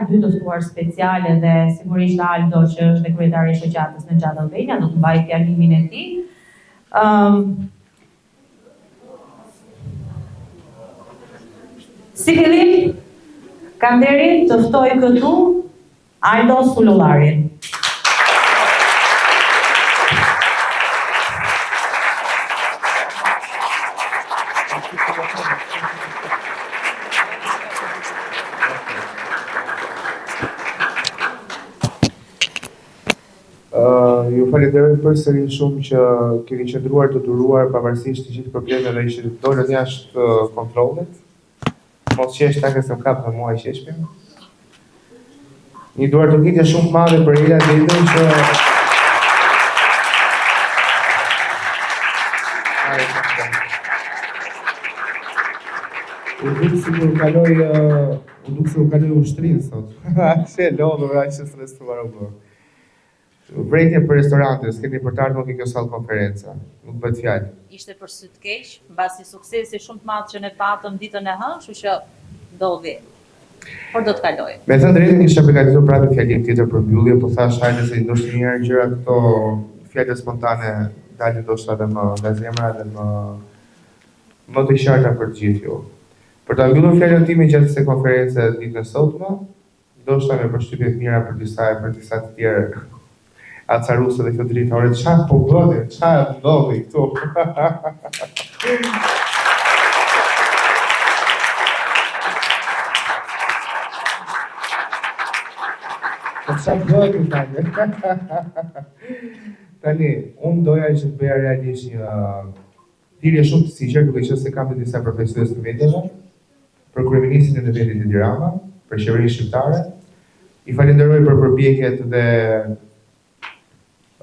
dy të ftuar speciale dhe sigurisht Aldo që është dhe kryetari i shoqatës në Gjatë Albania do të mbajë fjalimin e tij. Si fillim, kam nderin të ftoj këtu Aldo Sulullarin. Ju falenderoj përsëri shumë që keni qëndruar të duruar pavarësisht të gjithë problemeve që dolën jashtë kontrollit. Mos qesh ta se më kap me mua i qeshpim. Një duartëngitje shumë të madhe për Ila Dedën që u duk se u kaloj ushtrinë sot. Se lodhur aq që stresuar u bë. Vrejtje për restorante, s'keni për të ardhur në kjo sallë konferenca, nuk bëhet fjalë. Ishte për sy të keq, mbasi suksesi shumë të madh që ne patëm ditën e hënë, kështu që ndodhi. Por do të kaloj. Me thënë drejtën kisha përgatitur prapë fjalim tjetër për mbyllje, po thash hajde se ndoshta një herë gjëra këto fjalë spontane dalin ndoshta edhe më nga zemra dhe më të qarta për të gjithë ju. Për ta mbyllur fjalën time gjatë kësaj konference ditën e sotme, ndoshta me përshtypje të mira për disa të tjerë. Acarusë dhe këtë dritore, qa po bëdhe, qa ndodhi këtu? Po qa bëdhe tani? Tani, unë doja që të bëja realisht një thirrje shumë të sigurt duke qenë se kam të disa profesionistë të mediave, për kryeministin e vendit Edi Rama, për qeverinë shqiptare. I falenderoj për përpjekjet dhe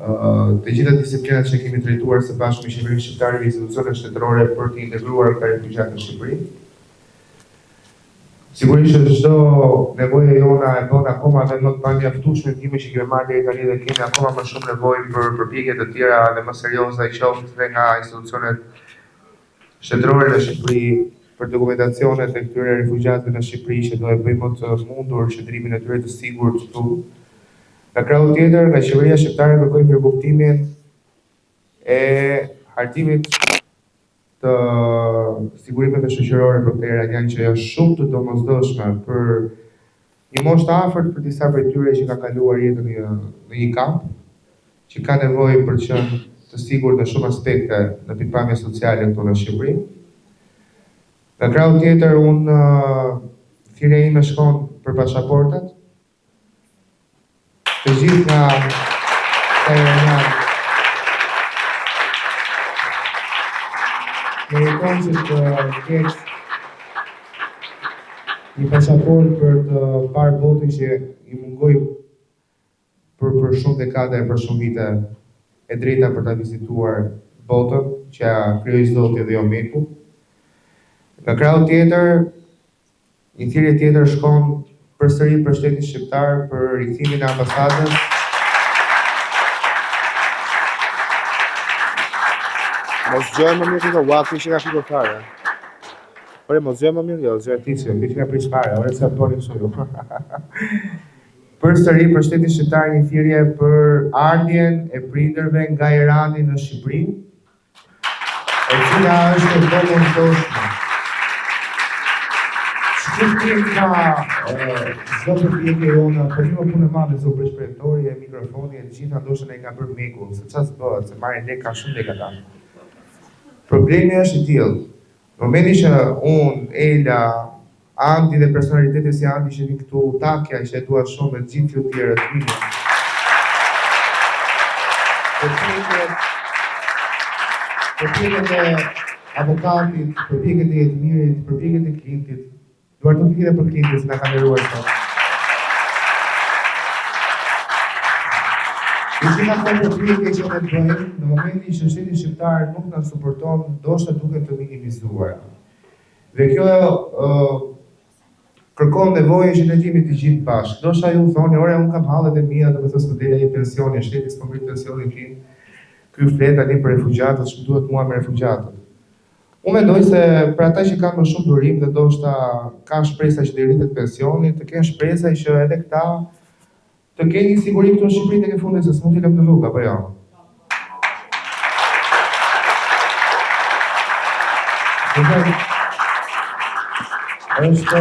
të gjitha disiplinat që kemi trajtuar së bashku me qeverinë shqiptare dhe institucionet shtetërore për të integruar këta refugjat në Shqipëri. Sigurisht që çdo nevojë jona e bën akoma dhe më të pamjaftueshme ndihmë që kemi marrë deri tani dhe kemi akoma më shumë nevojë për përpjekje të tjera dhe më serioze qoftë nga institucionet shtetërore në Shqipëri për dokumentacionet e këtyre refugjatëve në Shqipëri që do e bëjmë më të mundur qëndrimin e tyre të sigurt këtu. Nga krahu tjetër, nga qeveria shqiptare kërkojmë përkuptimin e hartimit të sigurimeve shoqërore për këtë iranian që është shumë të domosdoshme për një moshë të afërt për disa prej tyre që ka kaluar jetën në një kamp, që ka nevojë për të qenë të sigurt në shumë aspekte në pikpamje sociale këtu në Shqipëri. Nga krahu tjetër, thirrja ime shkon për pasaportat. Të gjithë nga iranian meriton që të ketë një pasaport për të parë botën që i mungoi për shumë dekada e për shumë vite e drejta për ta vizituar botën që ja krijoi Zoti dhe jo Meku. Nga krahu tjetër, një thirrje tjetër shkon përsëri për shtetin shqiptar për rikthimin e ambasadës. Mos gjojë më mirë këto wakti që ka fikur fare. Ore, mos gjojë më mirë, jo, gjojë ti që, që ka prish fare, ore se aponi kështu ju. Përsëri për shtetin shqiptar një thirrje për ardhjen e prindërve nga Irani në Shqipëri, e cila është e domosdoshme. Shqipërim ka çdo përpjekje jona, për një punë e madhe zë përshpejtori e mikrofoni e gjitha ndoshta ne ka bërë Meku, se çfarë bëhet, se marrin lek ka shumë lek ata. Problemi është i tillë. Në momentin që unë, Ela, Andi dhe personaliteti si Andi që vinë këtu, Takja që e dua shumë me gjithë ju tjerë të mirë. Përpjekjet e avokatit, përpjekjet e Jetmirit, përpjekjet e Klintit, duar të fide për Klintit që na ka nderuar sot. Ishte ka përpjekje që ne bëjmë në momentin që shteti shqiptar nuk na suporton, ndoshta duket të minimizuara. Dhe kjo kërkon nevojën që ne jemi të gjithë bashkë. Ndoshta ju thoni, ore unë kam hallet e mia, do të thosë dela një pensioni, shteti s'po ngrit pensionin tim. Ky flet tani për refugjatët, ç'm duhet mua me refugjatët. Unë mendoj se për ata që kanë më shumë durim dhe ndoshta kanë shpresa që të rritet pensioni, të kenë shpresa që edhe këta të kenë një siguri këtu në Shqipëri tek e fundit se s'mund t'i lëmë në rrugë, apo jo? Është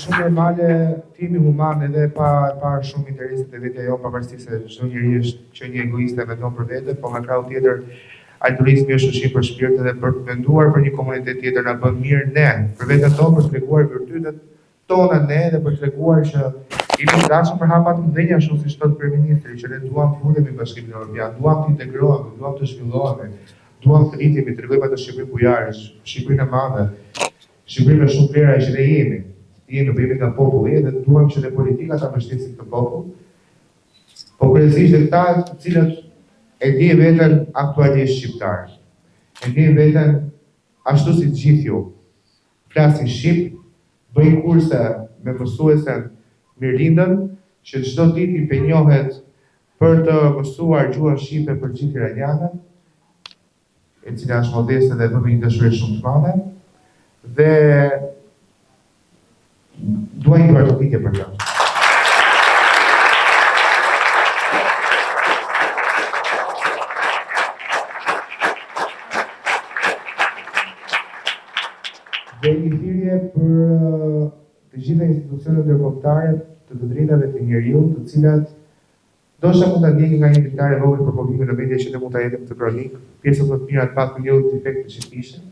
shumë normale të jemi human edhe pa parë shumë intereset e vetja jo, pavarësisht se çdo njeri është që një egoist e mendon për vete, po nga krau tjetër altruizmi është ushqim për shpirt dhe për të menduar për një komunitet tjetër na bën mirë ne, për veten tonë, për t'treguar virtytet tona ne dhe për t'treguar që jemi të gatshëm për hapa të mëdhenj ashtu siç thotë kryeministri, që ne duam të futemi në Bashkimin Evropian, duam të integrohemi, duam të zhvillohemi, duam të rritemi, të tregojmë atë Shqipëri bujarësh, Shqipërinë e madhe, Shqipëri me shumë vlera që ne jemi nga populli dhe duam që dhe politika ta mbështesin këtë popull, po kryesisht dhe këta të cilët e di veten aktualisht shqiptar. E di veten ashtu si gjithë ju. Flasin shqip, bëjnë kurse me mësuesen mirëlindën, që çdo ditë i penjohet për të mësuar gjuhën shqipe për gjithë iranianët, e cila është modeste dhe bën një dëshuri shumë të madhe, dhe dua një partikje për ta. Dhe një thirrje për të gjitha institucionet ndërkombëtare të të drejtave të njeriut, të cilat ndoshta mund ta ndjekin nga një diktare vogël për publikun në media që ne mund ta jetim këtë kronik, pjesën më të mira të pak milion të efekte që kishin,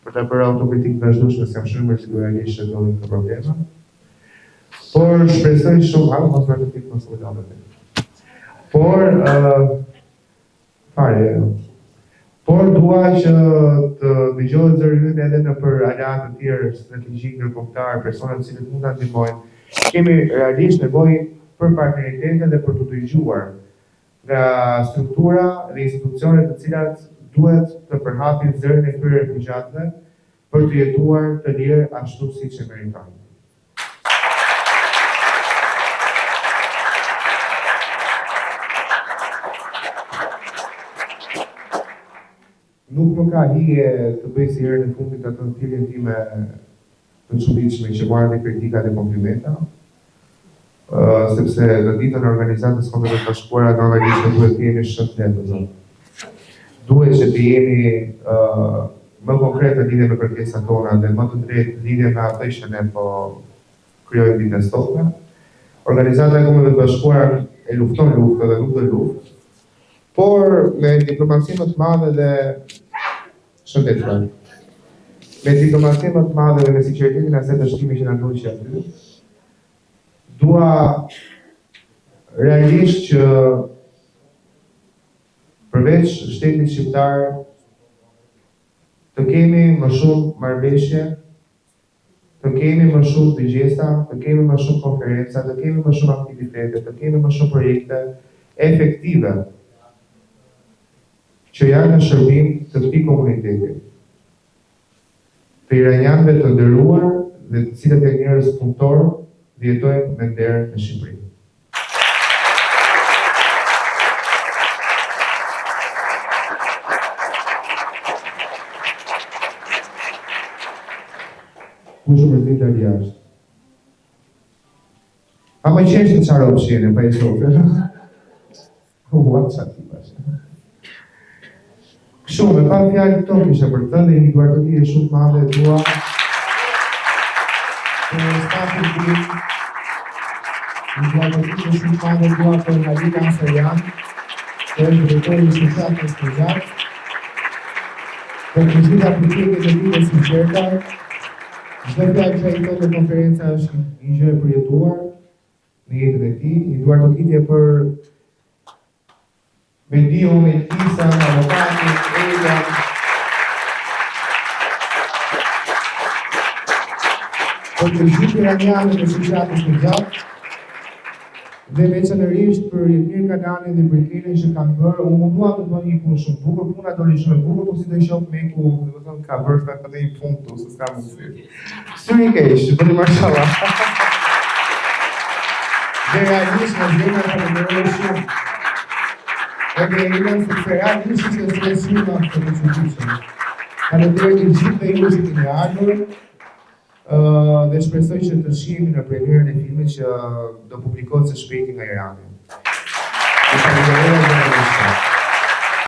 për ta bërë autokritikë të vazhdueshme se jam shumë sigurisht që do të problema. Por shpresoj shumë mos vërtetik mos u dalë. Por dua që të dëgjohet zëri ynë edhe në për aleat të tjerë strategjik ndërkombëtar, persona të cilët mund ta ndihmojnë. Kemi realisht nevojë për partneritete dhe për të dëgjuar nga struktura dhe institucione të cilat duhet të përhapin zërin e këtyre refugjatëve për të jetuar të lirë ashtu siç e meritojnë. Nuk më ka hije të bëj si herën e fundit atë thirrjen time të çuditshme që marrë dhe kritika dhe komplimenta, sepse në ditën e organizatës Kombeve të Bashkuara normalisht duhet të jemi shëndet. Duhet që të jemi më konkret në lidhje me kërkesat tona dhe më të drejtë lidhje me atë që ne po krijojmë ditën e sotme. Organizata e Kombeve të Bashkuara e lufton luftë dhe nuk do luftë, por me diplomaci më të madhe dhe shëndetshme. Me diplomaci më të madhe dhe me sinqeritetin asaj dështimi që na ndoqi aty, dua realisht që përveç shtetit shqiptar të kemi më shumë marrëveshje, të kemi më shumë dëgjesa, të kemi më shumë konferenca, të kemi më shumë aktivitete, të kemi më shumë projekte efektive që janë në shërbim të këtij komuniteti, të iranianëve të nderuar dhe të cilët janë njerëz punëtor dhe jetojnë me nder në Shqipëri. Kush më thënë dali jashtë? A më qesh të çfarë opsione pa e shoqë? Ua çati bashkë. Shumë, me pa fjallë këto kisha për të dhe një duartëti e shumë madhe dua për stafin tim, një duartëti e shumë madhe dua për Halika Ansarian, që është drejtori i shoqatës së gjatë, për të gjitha përpjekjet e tij të sinqerta. Çdo fjalë që ai thotë në konferenca është një gjë e përjetuar në jetën e tij, një duartëti për Medion, Elisa, Avokati, Ega, për të gjithë iranianët e shoqatës së gjatë, dhe veçanërisht për Jetmir Kanani dhe për Kelin që kanë bërë, unë mundua të bëj një punë shumë bukur, puna do ishte shumë bukur, po si do i shoh Meku, domethënë ka bërë vetë një punë këtu, se s'ka mundësi. Syri keq, bëni mashallah. Dhe realisht në zemra falenderoj shumë. Edhe i nëmë se realisht që se shima të në qëtëqëm. Faleminderit të gjithë juve që keni ardhur. Dhe shpresoj që të shihemi në premierën e filmit që do publikohet së shpejti nga Irani.